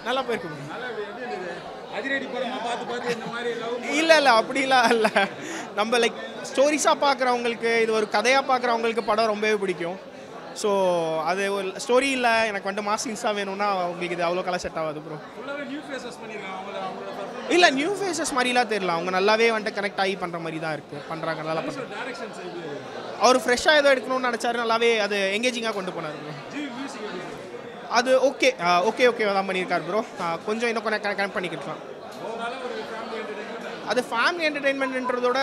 நல்லா போயிருக்கு. அதிரடி படமா பார்த்து இந்த மாதிரி இல்லை இல்லை அப்படிலாம் இல்லை. நம்ம லைக் ஸ்டோரிஸாக பார்க்குறவங்களுக்கு, இது ஒரு கதையாக பார்க்குறவங்களுக்கு படம் ரொம்பவே பிடிக்கும். ஸோ அது ஒரு ஸ்டோரி இல்லை, எனக்கு வந்துட்டு மாஸ் சீன்ஸாக வேணும்னா உங்களுக்கு இது அவ்வளோ கலர் செட் ஆகாது ப்ரோ. இல்லை நியூ ஃபேஸஸ் மாதிரிலாம் தெரியல, அவங்க நல்லாவே வந்துட்டு கனெக்ட் ஆகி பண்ணுற மாதிரி தான் இருக்குது, பண்ணுறாங்க, நல்லா பண்ணுறாங்க. அவர் ஃப்ரெஷ்ஷாக ஏதோ எடுக்கணும்னு நினச்சாரு, நல்லாவே அது எங்கேஜிங்காக கொண்டு போனார் ப்ரோ. அது ஓகே தான் பண்ணியிருக்காரு ப்ரோ. கொஞ்சம் இன்னும் கொஞ்சம் கனெக்ட் பண்ணிக்கலாம். அது ஃபேமிலி என்டர்டெயின்மெண்ட்ன்றதோட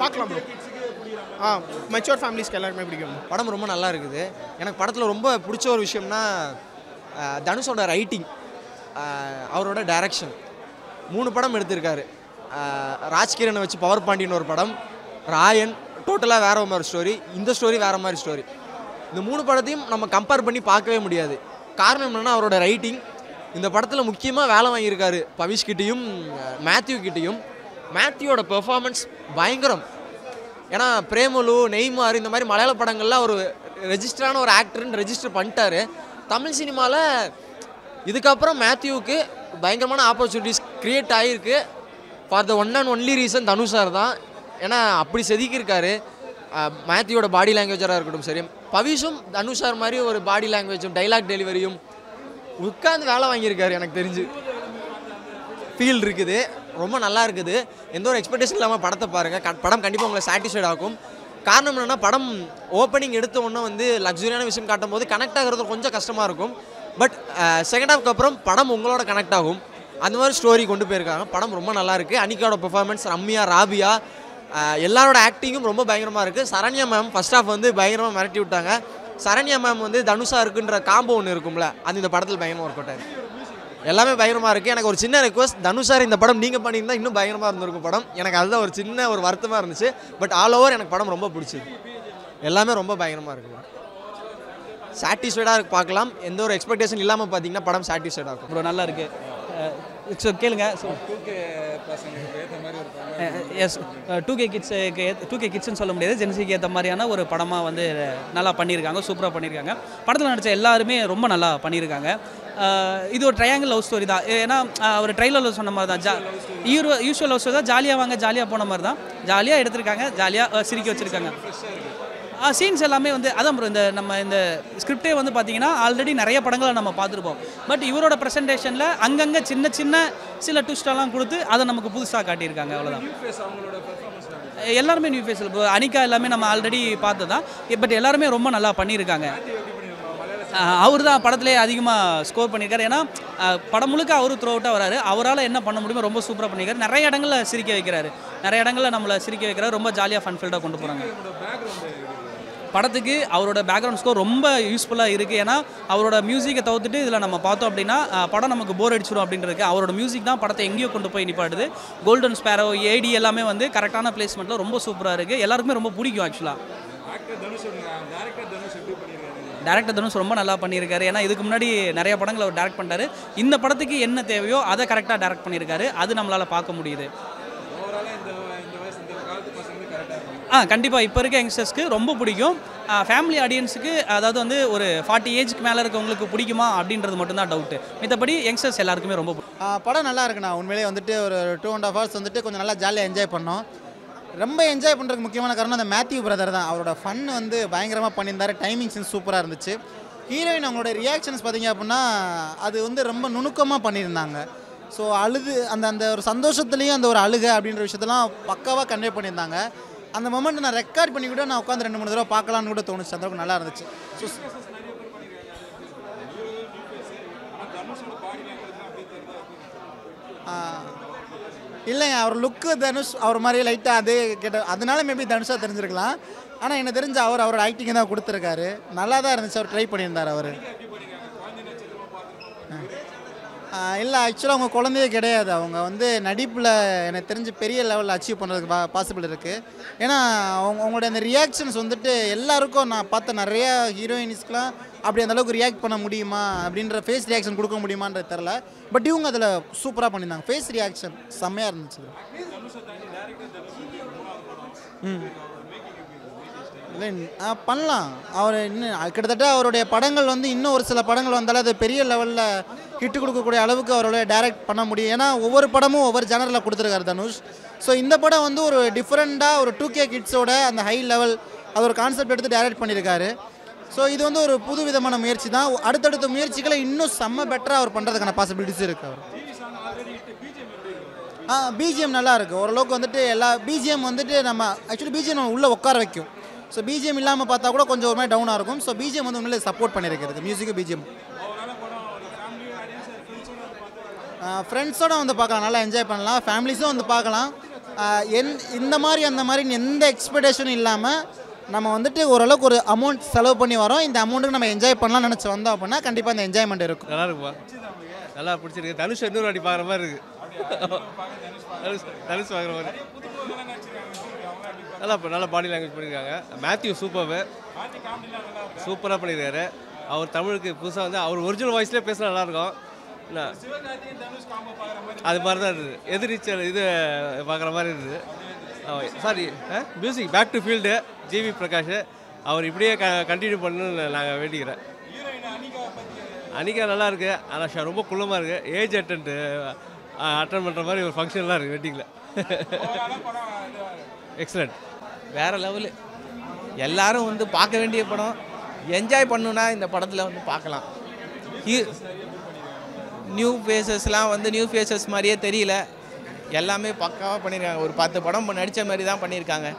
பார்க்கலாம் ப்ரோ. மெச்சூர் ஃபேமிலிஸ்க்கு எல்லாருமே பிடிக்கும். படம் ரொம்ப நல்லா இருக்குது. எனக்கு படத்தில் ரொம்ப பிடிச்ச ஒரு விஷயம்னா தனுஷோட ரைட்டிங், அவரோட டைரக்ஷன். 3 படம் எடுத்திருக்காரு. ராஜ்கிரனை வச்சு பவர் பாண்டியன் ஒரு படம், ராயன் டோட்டலாக வேற மாதிரி ஸ்டோரி, இந்த ஸ்டோரி வேறு மாதிரி ஸ்டோரி. இந்த 3 படத்தையும் நம்ம கம்பேர் பண்ணி பார்க்கவே முடியாது. காரணம் என்னென்னா அவரோட ரைட்டிங். இந்த படத்தில் முக்கியமாக வேலை வாங்கியிருக்காரு பவிஷ்கிட்டையும் மேத்யூக்கிட்டையும். மேத்யூவோட பெர்ஃபார்மன்ஸ் பயங்கரம். ஏன்னா பிரேமலு, நெய்மார் இந்த மாதிரி மலையாள படங்கள்லாம் ஒரு ரெஜிஸ்டரான ஒரு ஆக்டர்னு ரெஜிஸ்டர் பண்ணிட்டாரு. தமிழ் சினிமாவில் இதுக்கப்புறம் மேத்யூவுக்கு பயங்கரமான ஆப்பர்ச்சுனிட்டிஸ் க்ரியேட் ஆகிருக்கு. For the one and only reason Dhanush sir தான். ஏன்னா அப்படி செதுக்கியிருக்காரு. மேத்யூவோட பாடி லாங்குவேஜராக இருக்கட்டும் சரி, பவிஷும் தனுஷ் சார் மாதிரி ஒரு பாடி லாங்குவேஜும் டைலாக் டெலிவரியும் உட்காந்து வேலை வாங்கியிருக்காரு. எனக்கு தெரிஞ்சு ஃபீல் இருக்குது, ரொம்ப நல்லா இருக்குது. எந்த ஒரு எக்ஸ்பெக்டேஷன் இல்லாமல் படத்தை பாருங்கள். படம் கண்டிப்பாக உங்களை சாட்டிஸ்ஃபைட் ஆகும். காரணம் என்னென்னா படம் ஓப்பனிங் எடுத்த உடனே வந்து லக்ஸுரியான விஷயம் காட்டும் போது கனெக்ட் ஆகிறது கொஞ்சம் கஷ்டமாக இருக்கும். பட் செகண்ட் ஹாஃப்க்கு அப்புறம் படம் உங்களோட கனெக்ட் ஆகும். அந்த மாதிரி ஸ்டோரி கொண்டு போயிருக்காங்க. படம் ரொம்ப நல்லா இருக்குது. அனிகாவோட பெர்ஃபார்மன்ஸ், ரம்யா, ராபியா, எல்லாரோட ஆக்டிங்கும் ரொம்ப பயங்கரமாக இருக்குது. சரண்யா மேம் ஃபர்ஸ்ட் ஹாஃப் வந்து பயங்கரமாக மிரட்டி விட்டாங்க. சரண்யா மேம் வந்து தனுஷா இருக்குன்ற காம்போ ஒன்று இருக்கும்ல, அது இந்த படத்தில் பயங்கரமாக ஒர்க் அவுட் ஆயிருக்கு. எல்லாமே பயங்கரமாக இருக்குது. எனக்கு ஒரு சின்ன ரெக்வஸ்ட், தனுஷார் இந்த படம் நீங்கள் பண்ணியிருந்தால் இன்னும் பயங்கரமாக இருந்திருக்கும் படம். எனக்கு அதுதான் ஒரு சின்ன ஒரு வருத்தமாக இருந்துச்சு. பட் ஆல் ஓவர் எனக்கு படம் ரொம்ப பிடிச்சிது. எல்லாமே ரொம்ப பயங்கரமாக இருக்குது. சாட்டிஸ்ஃபைடாக பார்க்கலாம். எந்த ஒரு எக்ஸ்பெக்டேஷன் இல்லாமல் பார்த்தீங்கன்னா படம் சாட்டிஸ்ஃபைடாக இருக்கும் ப்ரோ. நல்லா இருக்குது. ஸோ கேளுங்க. ஸோ எஸ் 2K கிட்ஸ்ன்னு சொல்ல முடியாது, ஜென்சிக்கு ஏற்ற மாதிரியான ஒரு படமாக வந்து நல்லா பண்ணியிருக்காங்க, சூப்பராக பண்ணியிருக்காங்க. படத்தில் நடித்த எல்லாருமே ரொம்ப நல்லா பண்ணியிருக்காங்க. இது ஒரு ட்ரையாங்கிள் லவ் ஸ்டோரி தான். ஏன்னா ஒரு ட்ரைலரில் சொன்ன மாதிரி தான், யூஸ்வல் லவ் ஸ்டோரி தான். ஜாலியாக வாங்க ஜாலியாக போன மாதிரி தான், ஜாலியாக எடுத்திருக்காங்க, ஜாலியாக சிரிக்க வச்சுருக்காங்க. சீன்ஸ் எல்லாமே வந்து அதான் ப்ரோ. இந்த ஸ்கிரிப்டே வந்து பார்த்தீங்கன்னா ஆல்ரெடி நிறைய படங்களை நம்ம பார்த்துருப்போம். பட் இவரோட ப்ரெசன்டேஷனில் அங்கங்கே சில ட்விஸ்டெல்லாம் கொடுத்து அதை நமக்கு புதுசாக காட்டியிருக்காங்க. அவ்வளோதான். எல்லாருமே நியூ ஃபேஸில் ப்ரோ. அனிகா எல்லாமே நம்ம ஆல்ரெடி பார்த்து தான். பட் எல்லாருமே ரொம்ப நல்லா பண்ணியிருக்காங்க. அவர் தான் படத்திலே அதிகமாக ஸ்கோர் பண்ணியிருக்காரு. ஏன்னா படம் முழுக்க அவரு த்ரூ அவுட்டாக வராரு. அவரால் என்ன பண்ண முடியுமோ ரொம்ப சூப்பராக பண்ணியிருக்காரு. நிறைய இடங்களில் சிரிக்க வைக்கிறாரு, நிறைய இடங்களில் நம்மளை சிரிக்க வைக்கிறாரு. ரொம்ப ஜாலியாக ஃபன்ஃபில்டாக கொண்டு போகிறாங்க. படத்துக்கு அவரோட பேக்ரவுண்ட் ஸ்கோர் ரொம்ப யூஸ்ஃபுல்லாக இருக்குது. ஏன்னா அவரோட மியூசிக்கை தவிர்த்துட்டு இதில் நம்ம பார்த்தோம் அப்படின்னா படம் நமக்கு போர் அடிச்சிடும் அப்படின்றதுக்கு அவரோட மியூசிக் தான் படத்தை எங்கேயோ கொண்டு போய் நிப்பாடுது. கோல்டன் ஸ்பேரோ, ஏடி எல்லாமே வந்து கரெக்டான பிளேஸ்மெண்ட்டில் ரொம்ப சூப்பராக இருக்குது. எல்லாருக்குமே ரொம்ப பிடிக்கும். ஆக்சுவலாக டேரக்டர் தனுஷ் ரொம்ப நல்லா பண்ணியிருக்காரு. ஏன்னா இதுக்கு முன்னாடி நிறைய படங்களை அவர் டேரக்ட் பண்ணிட்டாரு. இந்த படத்துக்கு என்ன தேவையோ அதை கரெக்டாக டேரக்ட் பண்ணியிருக்காரு. அது நம்மளால் பார்க்க முடியுது. கண்டிப்பாக இப்போ இருக்க யங்ஸ்டர்ஸ்க்கு ரொம்ப பிடிக்கும். ஃபேமிலி ஆடியன்ஸுக்கு, அதாவது வந்து ஒரு 40 ஏஜ்க்கு மேலே இருக்கவங்களுக்கு பிடிக்குமா அப்படின்றது மட்டும்தான் டவுட்டு. மற்றபடி யங்ஸ்டர்ஸ் எல்லாருக்குமே ரொம்ப பிடிக்கும். படம் நல்லா இருக்குண்ணா. உண்மையிலேயே வந்துட்டு ஒரு 2.5 hours வந்துட்டு கொஞ்சம் நல்லா ஜாலியாக என்ஜாய் பண்ணோம். ரொம்ப என்ஜாய் பண்ணுறதுக்கு முக்கியமான காரணம் அந்த மேத்யூ பிரதர் தான். அவரோட ஃபன் வந்து பயங்கரமாக பண்ணியிருந்தார். டைமிங்ஸ் சூப்பராக இருந்துச்சு. ஹீரோயின் அவங்களோட ரியாக்ஷன்ஸ் பார்த்தீங்க அப்படின்னா அது வந்து ரொம்ப நுணுக்கமாக பண்ணியிருந்தாங்க. ஸோ அந்த ஒரு சந்தோஷத்துலேயும் அந்த ஒரு அழுகை அப்படின்ற விஷயத்தெல்லாம் பக்காவாக கன்வே பண்ணியிருந்தாங்க. அந்த மொமெண்ட் நான் ரெக்கார்ட் பண்ணி கூட நான் உட்காந்து 2-3 தடவை பார்க்கலான்னு கூட தோணுச்சு. அந்த அளவுக்கு நல்லா இருந்துச்சு. இல்லைங்க, அவர் லுக்கு தனுஷ் அவர் மாதிரியே லைட்டாக அதே அதனால மேபி தனுஷாக தெரிஞ்சிருக்கலாம். ஆனால் எனக்கு தெரிஞ்ச அவரோட ஆக்டிங்கை தான் கொடுத்துருக்காரு. நல்லா தான் இருந்துச்சு. அவர் ட்ரை பண்ணியிருந்தார். அவர் இல்லை, ஆக்சுவலாக அவங்க குழந்தையே கிடையாது. அவங்க வந்து நடிப்பில் எனக்கு தெரிஞ்சு பெரிய லெவலில் அச்சீவ் பண்ணுறதுக்கு பாசிபிள் இருக்குது. ஏன்னா அவங்களுடைய அந்த ரியாக்ஷன்ஸ் வந்துட்டு எல்லாருக்கும் நான் பார்த்த நிறையா ஹீரோயின்ஸ்க்கெலாம் அப்படி அந்தளவுக்கு ரியாக்ட் பண்ண முடியுமா அப்படின்ற ஃபேஸ் ரியாக்ஷன் கொடுக்க முடியுமான்றது தெரில. பட் இவங்க அதில் சூப்பராக பண்ணியிருந்தாங்க. ஃபேஸ் ரியாக்ஷன் செம்மையாக இருந்துச்சு. இல்லை பண்ணலாம். அவர் இன்னும் கிட்டத்தட்ட அவருடைய படங்கள் வந்து இன்னும் ஒரு சில படங்கள் வந்தாலும் அது பெரிய லெவலில் ஹிட்டு கொடுக்கக்கூடிய அளவுக்கு அவரோட டைரக்ட் பண்ண முடியும். ஏன்னா ஒவ்வொரு படமும் ஒவ்வொரு ஜனரில் கொடுத்துருக்காரு தனுஷ். ஸோ இந்த படம் வந்து ஒரு டிஃப்ரெண்ட்டாக ஒரு 2K கிட்ஸோட அந்த ஹை லெவல் அது ஒரு கான்செப்ட் எடுத்து டைரக்ட் பண்ணியிருக்காரு. ஸோ இது வந்து ஒரு புது விதமான முயற்சி தான். அடுத்தடுத்த முயற்சிகளை இன்னும் செம்ம பெட்டராக அவர் பண்ணுறதுக்கான பாசிபிலிட்டிஸ் இருக்குது. அவர் பிஜிஎம் நல்லா இருக்குது ஓரளவுக்கு வந்துட்டு எல்லா பிஜிஎம் வந்துட்டு நம்ம ஆக்சுவலி பிஜிஎம் உள்ளே உட்கார வைக்கும். ஸோ பிஜிஎம் இல்லாமல் பார்த்தா கூட கொஞ்சம் ஒரு மாதிரி டவுனாக இருக்கும். ஸோ பிஜிஎம் வந்து உண்மையிலே சப்போர்ட் பண்ணியிருக்கிறது மியூசிக்கு பிஜிஎம். ஃப்ரெண்ட்ஸோடு வந்து பார்க்கலாம், நல்லா என்ஜாய் பண்ணலாம். ஃபேமிலிஸும் வந்து பார்க்கலாம். இந்த மாதிரி அந்த மாதிரி எந்த எக்ஸ்பெக்டேஷனும் இல்லாமல் நம்ம வந்துட்டு ஓரளவுக்கு ஒரு அமௌண்ட் செலவு பண்ணி வரோம். இந்த அமௌண்ட்டுக்கு நம்ம என்ஜாய் பண்ணலாம்னு நினச்சி வந்தோம் அப்படின்னா கண்டிப்பாக இந்த என்ஜாய்மெண்ட் இருக்கும். நல்லா இருக்குப்பா, நல்லா பிடிச்சிருக்கு. தனுஷ் இன்னொரு வாட்டி பார்க்குற மாதிரி இருக்குது. தனுஷ் பார்க்குற மாதிரி நல்லா பாடி லாங்குவேஜ் பண்ணியிருக்காங்க. மேத்யூ சூப்பராக பண்ணியிருக்காரு. அவர் தமிழுக்கு புதுசாக வந்து அவர் ஒரிஜினல் வாய்ஸ்லேயே பேசினா நல்லாயிருக்கும். என்ன அது மாதிரி தான் இருக்குது. எதிர்நீச்சல் இது பார்க்குற மாதிரி இருக்குது. Sorry music back to field GV Prakash அவர் இப்படியே கண்டினியூ பண்ணணும்னு நாங்கள் வேண்டிக்கிறேன். அனிகா நல்லா இருக்குது, ஆனால் ரொம்ப குள்ளமாக இருக்குது. ஏஜ் அட்டன் பண்ணுற மாதிரி ஒரு ஃபங்க்ஷன்லாம் இருக்குது வெட்டிங்கில். எக்ஸலண்ட், வேறு லெவலு. எல்லாரும் வந்து பார்க்க வேண்டிய படம். என்ஜாய் பண்ணுன்னா இந்த படத்தில் வந்து பார்க்கலாம். நியூ ஃபேஸஸ்லாம் வந்து நியூ ஃபேஸஸ் மாதிரியே தெரியல. எல்லாமே பக்காவாக பண்ணியிருக்காங்க. ஒரு 10 படம் நடித்த மாதிரி தான் பண்ணியிருக்காங்க.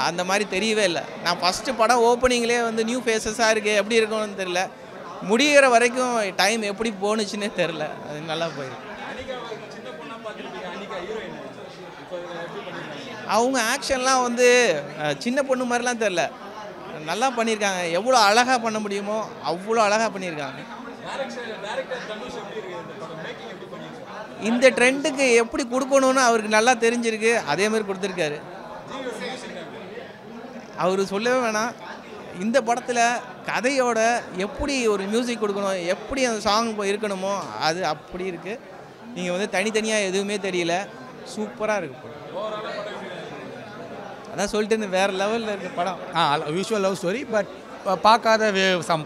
அந்த மாதிரி தெரியவே இல்லை. நான் ஃபஸ்ட்டு படம் ஓப்பனிங்லேயே வந்து நியூ ஃபேஸஸாக இருக்குது, எப்படி இருக்கும்னு தெரில. முடிகிற வரைக்கும் டைம் எப்படி போணுச்சுன்னே தெரில. அது நல்லா போயிருக்கு. அவங்க ஆக்ஷன்லாம் வந்து சின்ன பொண்ணு மாதிரிலாம் தெரில, நல்லா பண்ணியிருக்காங்க. எவ்வளோ அழகாக பண்ண முடியுமோ அவ்வளோ அழகாக பண்ணியிருக்காங்க. இந்த ட்ரெண்டுக்கு எப்படி கொடுக்கணும்னு அவருக்கு நல்லா தெரிஞ்சிருக்கு, அதே மாதிரி கொடுத்துருக்காரு. அவர் சொல்லவே வேணாம். இந்த படத்தில் கதையோட எப்படி ஒரு மியூசிக் கொடுக்கணும், எப்படி அந்த சாங் இருக்கணுமோ அது அப்படி இருக்குது. நீங்கள் வந்து தனித்தனியாக எதுவுமே தெரியல, சூப்பராக இருக்குது. அதான் சொல்லிட்டு வேறு லெவலில் இருக்க படம். யூஷுவல் லவ் ஸ்டோரி, பட் பார்க்காத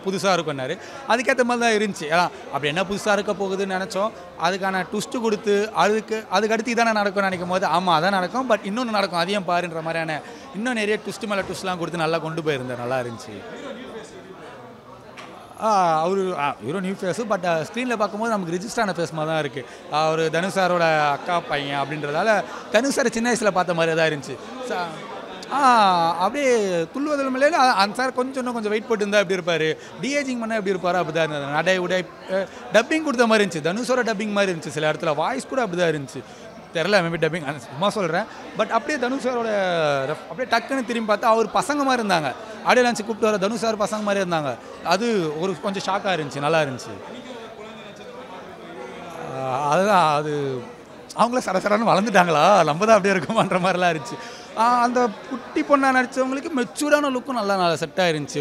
புதுசாக இருக்குன்னாரு. அதுக்கேற்ற மாதிரி தான் இருந்துச்சு. அப்படி என்ன புதுசாக இருக்க போகுதுன்னு நினச்சோம். அதுக்கான ட்விஸ்ட்டு கொடுத்து அதுக்கு அடுத்து இதானே நடக்கும்னு நினைக்கும் போது ஆமாம் அதான் நடக்கும், பட் இன்னொன்று நடக்கும் அதையும் பாருன்ற மாதிரியான இன்னும் நிறைய ட்விஸ்ட்டு மேலே ட்விஸ்ட்லாம் கொடுத்து நல்லா கொண்டு போயிருந்தார். நல்லா இருந்துச்சு. அவர் ஹீரோ நியூ ஃபேஸு, பட் ஸ்க்ரீனில் பார்க்கும்போது நமக்கு ரிஜிஸ்டரான ஃபேஸ் மாதிரி தான் இருக்குது. அவர் தனுஷ் சாரோட அக்கா பையன் அப்படின்றதால தனுஷ் சாரை சின்ன வயசில் பார்த்த மாதிரி தான் இருந்துச்சு. அப்படியே துள்ளுவதில் மேலே அந்த சார் கொஞ்சம் வெயிட் போட்டு இருந்தால் எப்படி இருப்பார், டிஏஜிங் பண்ணால் எப்படி இருப்பார், அப்படி தான் இருந்தது. நடை உடை டப்பிங் கொடுத்த மாதிரி இருந்துச்சு. தனுஷோட டப்பிங் மாதிரி இருந்துச்சு. சில இடத்துல வாய்ஸ் கூட அப்படி தான் இருந்துச்சு. தெரில மேபி டப்பிங் சும்மா சொல்கிறேன். பட் அப்படியே தனுஷ் சாரோட அப்படியே டக்குன்னு திரும்பி பார்த்தா அவர் பசங்க மாதிரி இருந்தாங்க. ஆடியோ லான்ச்சு கூப்பிட்டு வர தனுஷ் சார் பசங்க மாதிரி இருந்தாங்க. அது ஒரு கொஞ்சம் ஷாக்காக இருந்துச்சு, நல்லா இருந்துச்சு. அதுதான் அது அவங்கள சரசரன்னு வளர்ந்துட்டாங்களா, நம்ம தான் அப்படியே இருக்குமான்ற மாதிரிலாம் இருந்துச்சு. அந்த குட்டி பொண்ணாக நடித்தவங்களுக்கு மெச்சூர்டான லுக்கும் நல்லா செட் ஆயிருந்துச்சு.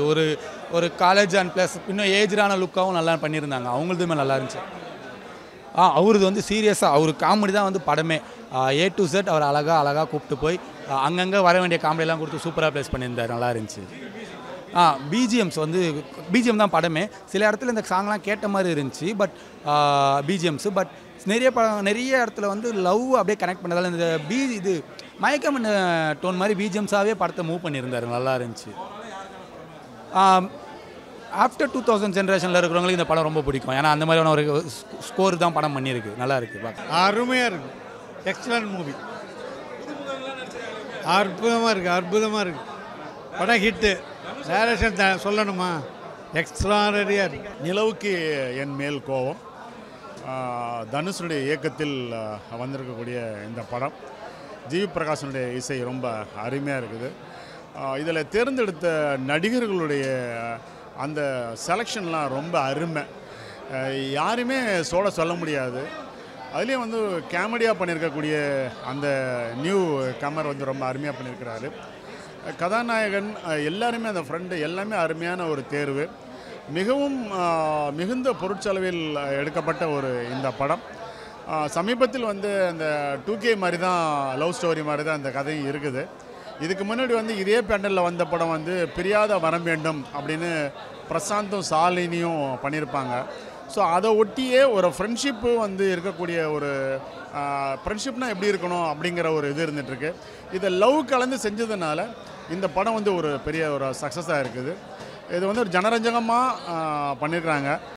ஒரு காலேஜ் அண்ட் ப்ளஸ் இன்னும் ஏஜ்டான லுக்காகவும் நல்லா பண்ணியிருந்தாங்க. அவங்களதுமே நல்லா இருந்துச்சு. அவரது வந்து சீரியஸாக அவர் காமெடி தான் வந்து படமே. A to Z அவர் அழகாக கூப்பிட்டு போய் அங்கங்கே வர வேண்டிய காமெடியெல்லாம் கொடுத்து சூப்பராக ப்ளேஸ் பண்ணியிருந்தார். நல்லா இருந்துச்சு. பிஜிஎம் தான் படமே. சில இடத்துல இந்த சாங்லாம் கேட்ட மாதிரி இருந்துச்சு. பட் பிஜிஎம்ஸு பட் நிறைய இடத்துல வந்து லவ் அப்படியே கனெக்ட் பண்ணதால் இந்த இது மயக்கம் டோன் மாதிரி பிஜிஎம்ஸாகவே படத்தை மூவ் பண்ணியிருந்தார். நல்லா இருந்துச்சு. ஆஃப்டர் 2000 ஜென்ரேஷனில் இருக்கிறவங்களுக்கு இந்த படம் ரொம்ப பிடிக்கும். ஏன்னா அந்த மாதிரியான ஒரு ஸ்கோர் தான் படம் பண்ணியிருக்கு. நல்லா இருக்குது, அருமையாக இருக்குது. எக்ஸலண்ட் மூவி, அற்புதமாக இருக்குது. படம் ஹிட்டு. டைரக்ஷன் சொல்லணுமா, எக்ஸ்ட்ரானரியாக இருக்குது. நிலவுக்கு என் மேல் கோபம் தனுஷனுடைய இயக்கத்தில் வந்திருக்கக்கூடிய இந்த படம். ஜிவி பிரகாஷனுடைய இசை ரொம்ப அருமையாக இருக்குது. இதில் தேர்ந்தெடுத்த நடிகர்களுடைய அந்த செலெக்ஷன்லாம் ரொம்ப அருமை. யாருமே சொல்ல முடியாது. அதுலேயும் வந்து காமெடியாக பண்ணியிருக்கக்கூடிய அந்த நியூ கமர் வந்து ரொம்ப அருமையாக பண்ணியிருக்கிறாரு. கதாநாயகன் எல்லாருமே அந்த ஃப்ரெண்டு எல்லாமே அருமையான ஒரு தேர்வு. மிகுந்த பொருட்செலவில் எடுக்கப்பட்ட இந்த படம். சமீபத்தில் வந்து அந்த 2K மாதிரி தான் லவ் ஸ்டோரி மாதிரி தான் அந்த கதையும் இருக்குது. இதுக்கு முன்னாடி வந்து இதே பேண்டலில் வந்த படம் வந்து பிரியாத வரம் வேண்டும் அப்படின்னு பிரசாந்தும் சாலினியும் பண்ணியிருப்பாங்க. ஸோ அதை ஒட்டியே ஒரு ஃப்ரெண்ட்ஷிப்பு வந்து இருக்கக்கூடிய ஒரு ஃப்ரெண்ட்ஷிப்னால் எப்படி இருக்கணும் அப்படிங்கிற ஒரு இது இருந்துகிட்ருக்கு. இதை லவ் கலந்து செஞ்சதுனால இந்த படம் வந்து ஒரு பெரிய ஒரு சக்ஸஸாக இருக்குது. இது வந்து ஒரு ஜனரஞ்சகமாக பண்ணியிருக்கிறாங்க.